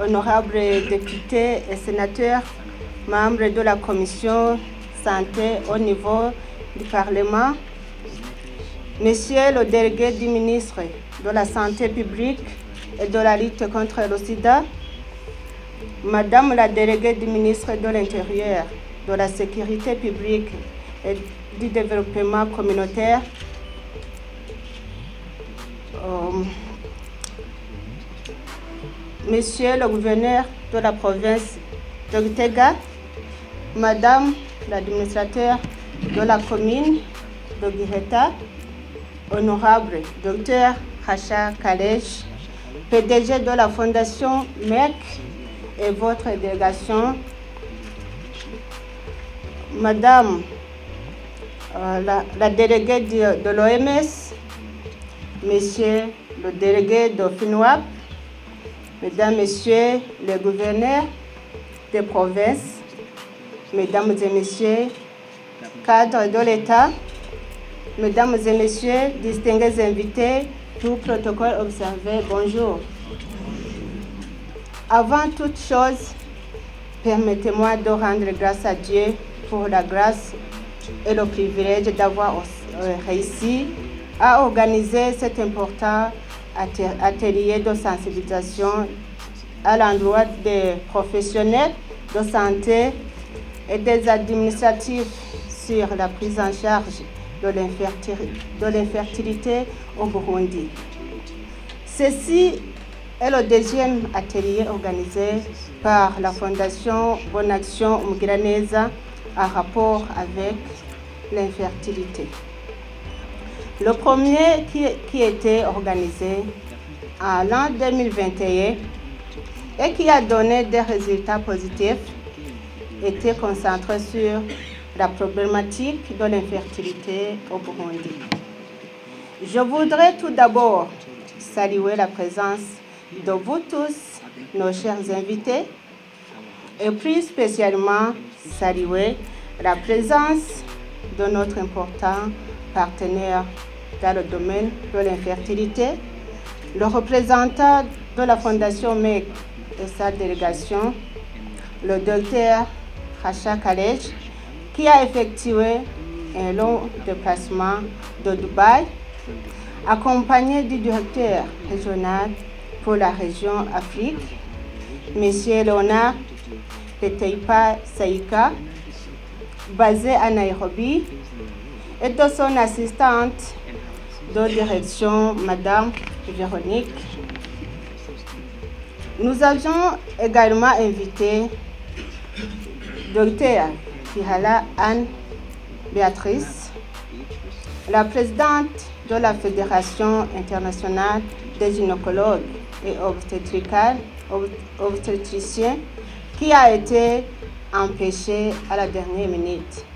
honorables députés et sénateurs, membres de la commission santé au niveau du Parlement, Monsieur le délégué du ministre de la Santé publique et de la lutte contre le sida, Madame la déléguée du ministre de l'Intérieur, de la Sécurité publique et du Développement communautaire, Monsieur le gouverneur de la province de Gitega, Madame l'administrateur de la commune de Giheta, honorable Dr Khasha Khalej, PDG de la Fondation MEC et votre délégation, Madame la déléguée de l'OMS, Monsieur le délégué de FINWAP, Mesdames, Messieurs les gouverneurs des provinces, Mesdames et Messieurs, cadres de l'État, Mesdames et Messieurs, distingués invités, tout protocole observé, bonjour. Avant toute chose, permettez-moi de rendre grâce à Dieu pour la grâce et le privilège d'avoir réussi à organiser cet important atelier de sensibilisation à l'endroit des professionnels de santé et des administratifs sur la prise en charge de l'infertilité au Burundi. Ceci est le deuxième atelier organisé par la Fondation Bonne Action Mugiraneza en rapport avec l'infertilité. Le premier qui était organisé en l'an 2021 et qui a donné des résultats positifs était concentré sur la problématique de l'infertilité au Burundi. Je voudrais tout d'abord saluer la présence de vous tous, nos chers invités, et plus spécialement saluer la présence de notre important partenaire dans le domaine de l'infertilité, le représentant de la Fondation MEC et sa délégation, le docteur Khasha Khalej, qui a effectué un long déplacement de Dubaï, accompagné du directeur régional pour la région Afrique, M. Léonard Peteipa Saïka, basé à Nairobi, et de son assistante de direction, Madame Véronique. Nous avions également invité Dr Fihala Anne Béatrice, la présidente de la Fédération internationale des gynécologues et obstétriciens, qui a été empêchée à la dernière minute.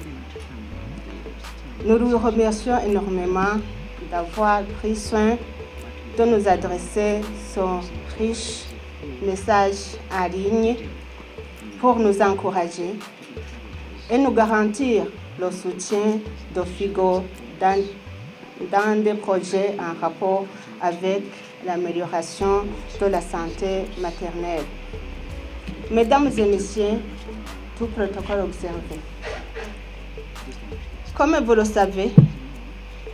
Nous lui remercions énormément d'avoir pris soin de nous adresser son riche message en ligne pour nous encourager et nous garantir le soutien de FIGO dans des projets en rapport avec l'amélioration de la santé maternelle. Mesdames et Messieurs, tout protocole observé. Comme vous le savez,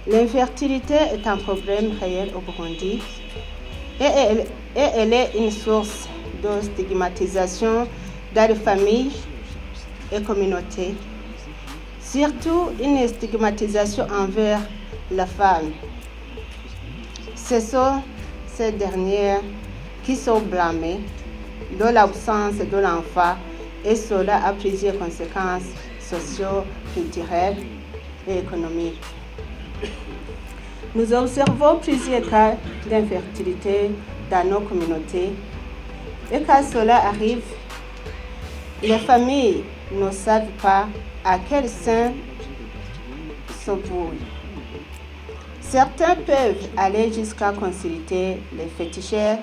l'infertilité est un problème réel au Burundi et elle est une source de stigmatisation dans les familles et communautés, surtout une stigmatisation envers la femme. Ce sont ces dernières qui sont blâmées de l'absence de l'enfant et cela a plusieurs conséquences socio-culturelles et économiques. Nous observons plusieurs cas d'infertilité dans nos communautés et quand cela arrive, les familles ne savent pas à quel sein se vouer. Certains peuvent aller jusqu'à consulter les féticheurs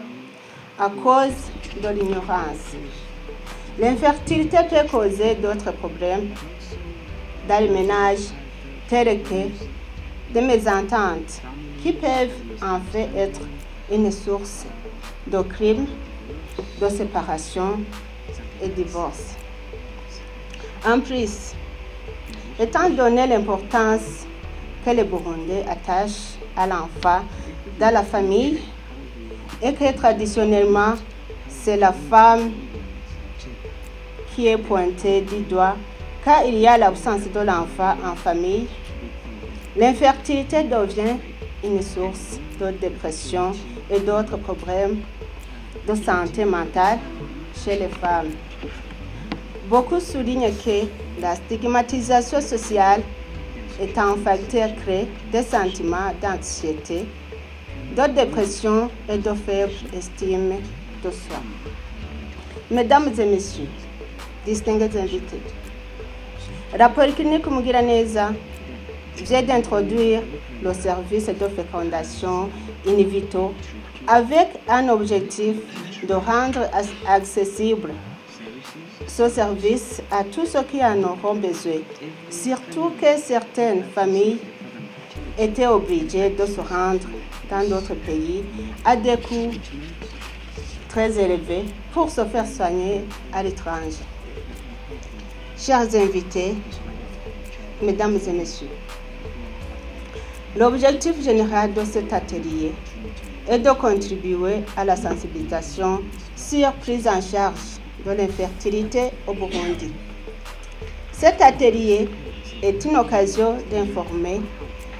à cause de l'ignorance. L'infertilité peut causer d'autres problèmes dans le ménage, tels que des mésententes qui peuvent en fait être une source de crimes de séparation et divorce. En plus, étant donné l'importance que les Burundais attachent à l'enfant dans la famille et que traditionnellement, c'est la femme qui est pointée du doigt car il y a l'absence de l'enfant en famille, l'infertilité devient une source de dépression et d'autres problèmes de santé mentale chez les femmes. Beaucoup soulignent que la stigmatisation sociale est un facteur clé des sentiments d'anxiété, de dépression et de faible estime de soi. Mesdames et messieurs, distingués invités, la Polyclinique Mugiraneza vient d'introduire le service de fécondation in vitro avec un objectif de rendre accessible ce service à tous ceux qui en auront besoin, surtout que certaines familles étaient obligées de se rendre dans d'autres pays à des coûts très élevés pour se faire soigner à l'étranger. Chers invités, mesdames et messieurs, l'objectif général de cet atelier est de contribuer à la sensibilisation sur prise en charge de l'infertilité au Burundi. Cet atelier est une occasion d'informer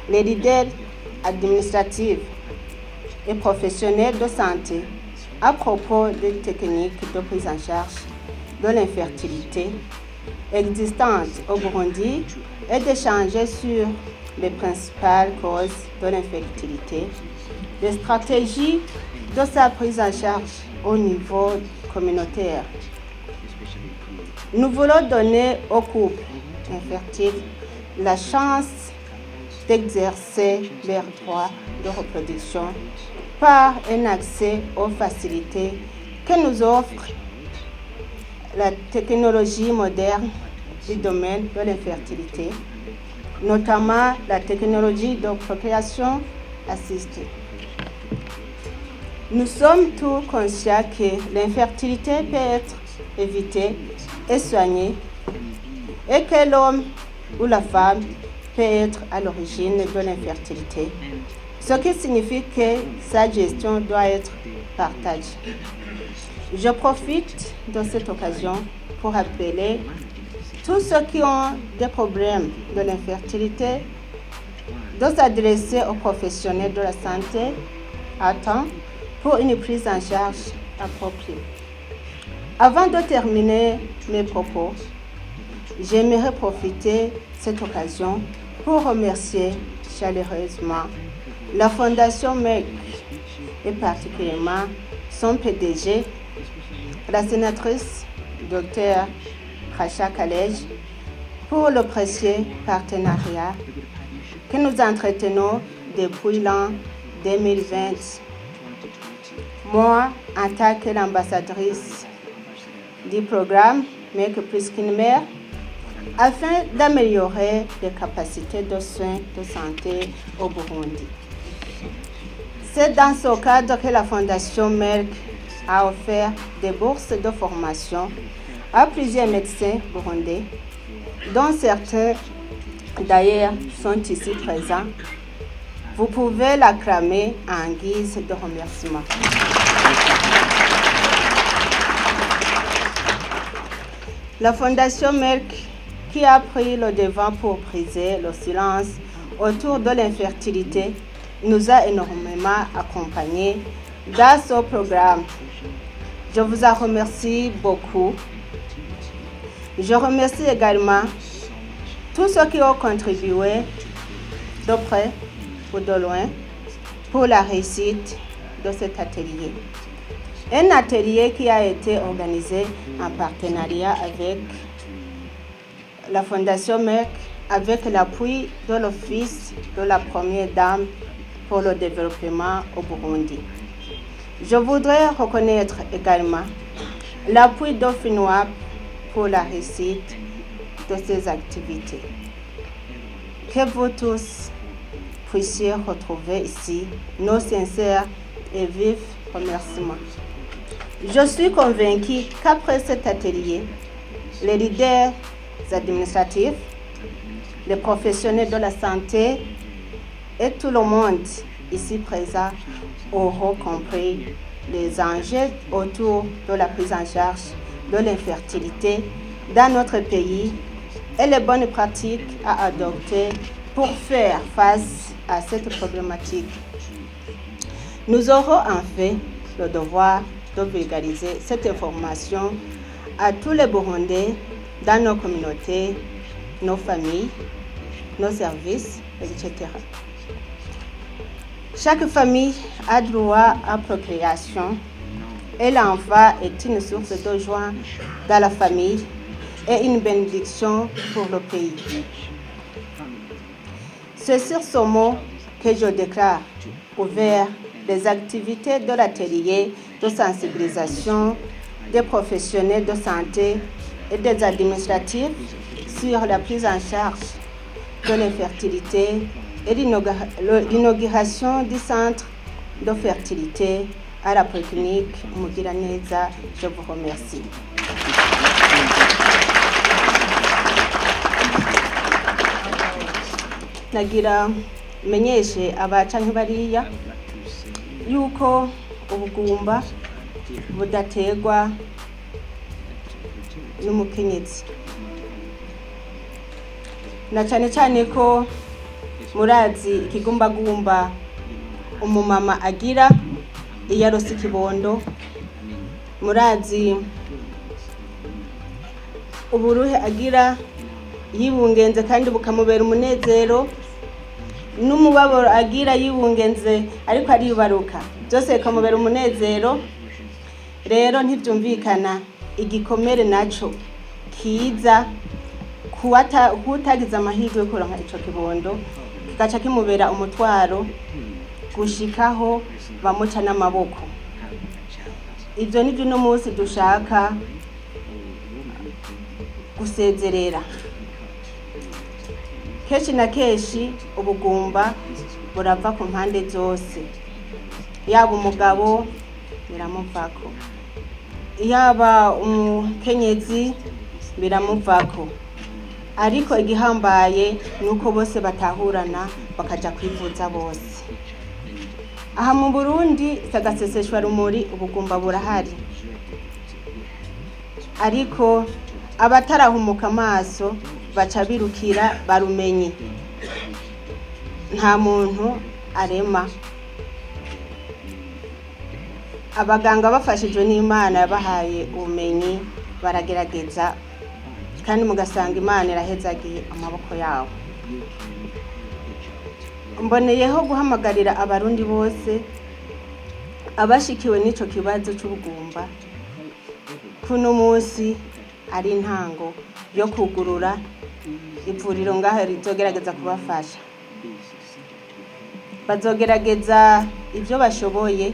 les leaders administratifs et professionnels de santé à propos des techniques de prise en charge de l'infertilité existantes au Burundi et d'échanger sur les principales causes de l'infertilité, les stratégies de sa prise en charge au niveau communautaire. Nous voulons donner aux couples infertiles la chance d'exercer leurs droits de reproduction par un accès aux facilités que nous offre la technologie moderne du domaine de l'infertilité, notamment la technologie de procréation assistée. Nous sommes tous conscients que l'infertilité peut être évitée et soignée et que l'homme ou la femme peut être à l'origine de l'infertilité, ce qui signifie que sa gestion doit être partagée. Je profite de cette occasion pour appeler tous ceux qui ont des problèmes de l'infertilité de s'adresser aux professionnels de la santé à temps pour une prise en charge appropriée. Avant de terminer mes propos, j'aimerais profiter de cette occasion pour remercier chaleureusement la Fondation MEC et particulièrement son PDG, la sénatrice Dr Racha Kalej, pour le précieux partenariat que nous entretenons depuis l'an 2020. Moi, en tant que l'ambassadrice du programme MEC plus qu'une mère, afin d'améliorer les capacités de soins de santé au Burundi. C'est dans ce cadre que la Fondation MEC a offert des bourses de formation à plusieurs médecins burundais, dont certains d'ailleurs sont ici présents. Vous pouvez l'acclamer en guise de remerciement. La Fondation MEC, qui a pris le devant pour briser le silence autour de l'infertilité, nous a énormément accompagnés dans ce programme. Je vous en remercie beaucoup. Je remercie également tous ceux qui ont contribué de près ou de loin pour la réussite de cet atelier. Un atelier qui a été organisé en partenariat avec la Fondation MEC, avec l'appui de l'Office de la Première Dame pour le développement au Burundi. Je voudrais reconnaître également l'appui d'OFINWAP pour la réussite de ces activités. Que vous tous puissiez retrouver ici nos sincères et vifs remerciements. Je suis convaincue qu'après cet atelier, les leaders administratifs, les professionnels de la santé et tout le monde ici présent auront compris les enjeux autour de la prise en charge de l'infertilité dans notre pays et les bonnes pratiques à adopter pour faire face à cette problématique. Nous aurons en fait le devoir de vulgariser cette information à tous les Burundais dans nos communautés, nos familles, nos services, etc. Chaque famille a droit à procréation et l'enfant est une source de joie dans la famille et une bénédiction pour le pays. C'est sur ce mot que je déclare ouvert les activités de l'atelier de sensibilisation des professionnels de santé et des administratifs sur la prise en charge de l'infertilité et l'inauguration du centre de fertilité à la polyclinique Mugiraneza. Je vous remercie. Nagira menyeshe abaca nk'ibariya yuko ubugumba budategwa n'umukenyezi, na cyane cyane ko murazi ikigumbagumba umumama agira iyo arose ikibondo, murazi uburuhe agira yibungenze kandi bukamubera umunezero, n'umubabaro agira yibungenze ariko aribaruka, byose bikamubera umunezero. Rero ntibyumvikana igikomere naco kiza kutagize amahirwe yo kuronka ico kibondo kigaca kimubera umutwaro gushikaho bamuca n'amaboko. Ibyo nibyo no munsi dushaka gusezerera. Kenshi na kenshi ubugumba burava ku mpande zose, yaba umugabo biramuvako, yaba umukenyezi biramuvako, ariko igihambaye nuko bose batahurana bakaja kwivuza bose. Aha mu Burundi sagaseseshwa rumuri ubugumba burahari, ariko abatarahumuka amaso baca birukira barumenye. Nta muntu arema, abaganga bafashijwe n'Imana yabahaye ubumenyi baragerageza, kandi mugasanga Imana irahezagiye amaboko yabo. Mboneyeho guhamagarira abarundi bose abashikiwe n'ico kibazo c'ubugumba kuno munsi ari intango yo kugurura ivuriro ngaho rizogerageza kubafasha. Bazogerageza ibyo bashoboye.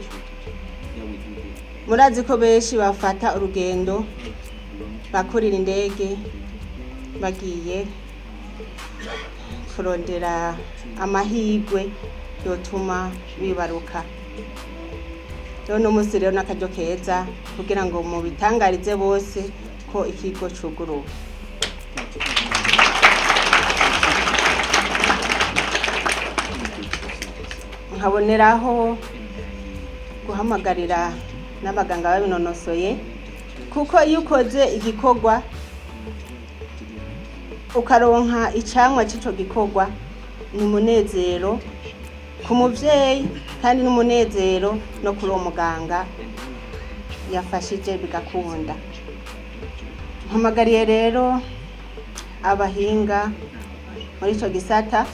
Murazi ko benshi bafata urugendo bakurira indege bagiye kurondera amahirwe yotuma bibaruka. None umunsi rero n'akaryo keza kugira ngo mu bitangarize bose ko ikigo cuguruwe. Nkaboneraho guhamagarira n'abaganga babinonosoye, kuko iyo ukoze igikorwa ukaronka icamwa c'ico gikorwa ni umunezero ku muvyeyi kandi n'umunezero no kuri uwo muganga yafashije bigakunda. Mpamagariye rero abahinga muri ico gisata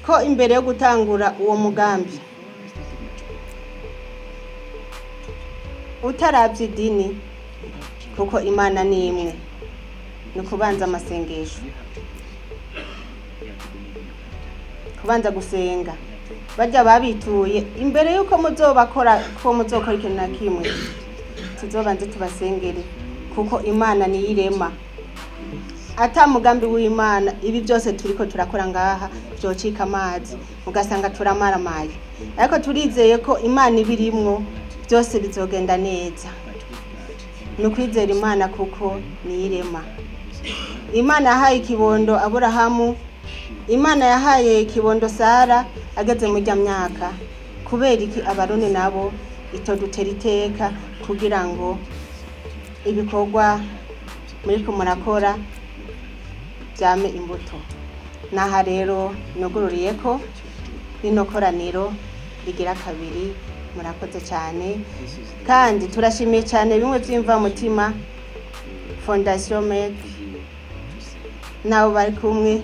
ko imbere yo gutangura uwo mugambi utaravye idini, kuko Imana ni imwe, ni kubanza amasengesho, kubanza gusenga. Bajya babituye imbere yuko muzobakora ko muzokora ikintu na kimwe, tuzobanze tubasengere, kuko Imana ni irema. Ata mugambi w'Imana ibi byose turiko turakora ngaha byocika amazi ugasanga turamaramaye, ariko turizeye ko Imana ibirimwo byose bizogenda neza. Ni ukwizera Imana kuko niyirema. Imana yahaye ikibondo Aburahamu, Imana yahaye ikibondo Sara ageze mu rya myaka. Kubera iki abarundi nabo itodutera iteka kugira ngo ibikorwa muri ko murakora byame imbuto. Naha rero nugururiye ko rino koraniro rigira kabiri. Murakoze cyane kandi turashimiye cyane bimwe byimva mutima Fondation MEC nabo bari kumwe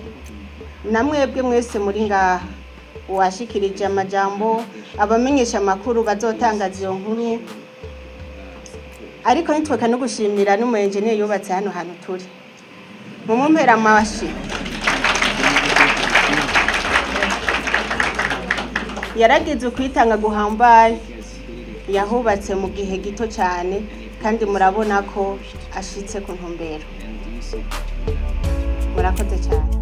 namwebwe mwese muri ngaha washikirije amajambo abamenyesha makuru bazotangaza iyo nkuru, ariko nitweka no gushimira n'umu engineer yubatse hano hantu turi mumumpera amashi. Yaragize kwitanga guhambaye, yahubatse mu gihe gito cyane kandi murabona ko ashitse ku ntumbero. Murakoze cyane.